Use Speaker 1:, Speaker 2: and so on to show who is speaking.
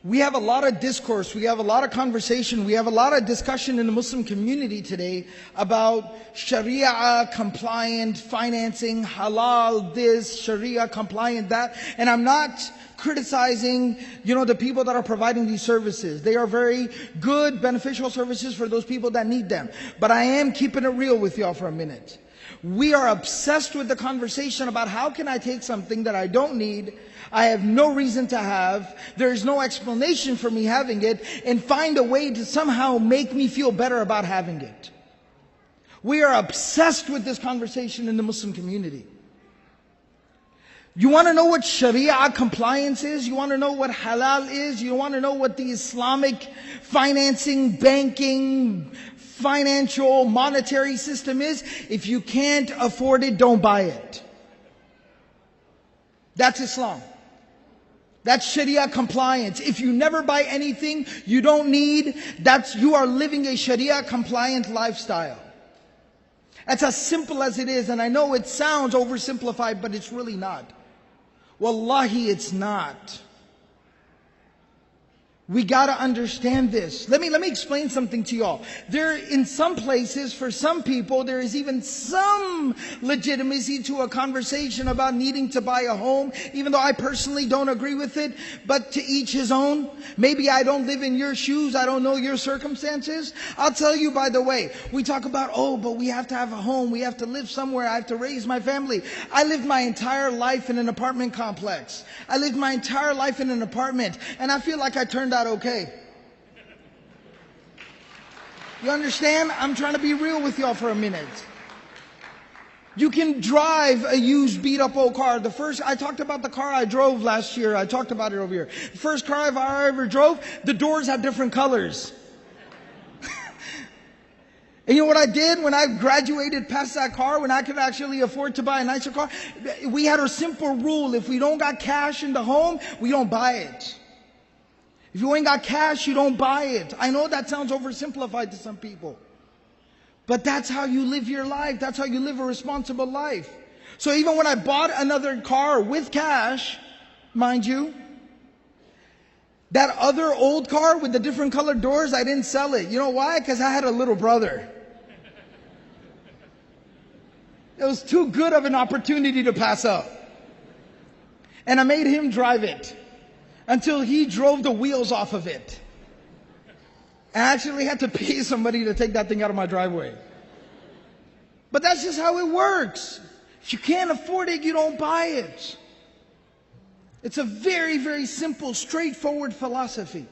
Speaker 1: We have a lot of discourse, we have a lot of conversation, we have a lot of discussion in the Muslim community today about Sharia compliant financing, halal this, Sharia compliant that. And I'm not criticizing, the people that are providing these services. They are very good, beneficial services for those people that need them. But I am keeping it real with y'all for a minute. We are obsessed with the conversation about how can I take something that I don't need, I have no reason to have, there's no explanation for me having it, and find a way to somehow make me feel better about having it. We are obsessed with this conversation in the Muslim community. You want to know what Sharia compliance is? You want to know what halal is? You want to know what the Islamic financing, banking, financial, monetary system is? If you can't afford it, don't buy it. That's Islam. That's Sharia compliance. If you never buy anything you don't need, you are living a Sharia compliant lifestyle. That's as simple as it is. And I know it sounds oversimplified, but it's really not. Wallahi, it's not. We gotta understand this. Let me explain something to y'all. In some places, for some people, there is even some legitimacy to a conversation about needing to buy a home, even though I personally don't agree with it, but to each his own. Maybe I don't live in your shoes, I don't know your circumstances. I'll tell you, by the way, we talk about, but we have to have a home, we have to live somewhere, I have to raise my family. I lived my entire life in an apartment complex. I lived my entire life in an apartment, and I feel like I turned out okay. You understand? I'm trying to be real with y'all for a minute. You can drive a used beat up old car. I talked about the car I drove last year. I talked about it over here. The first car I ever drove, the doors had different colors. And you know what I did when I graduated past that car, when I could actually afford to buy a nicer car? We had a simple rule. If we don't got cash in the home, we don't buy it. If you ain't got cash, you don't buy it. I know that sounds oversimplified to some people. But that's how you live your life. That's how you live a responsible life. So even when I bought another car with cash, mind you, that other old car with the different colored doors, I didn't sell it. You know why? Because I had a little brother. It was too good of an opportunity to pass up. And I made him drive it until he drove the wheels off of it. And I actually had to pay somebody to take that thing out of my driveway. But that's just how it works. If you can't afford it, you don't buy it. It's a very, very simple, straightforward philosophy.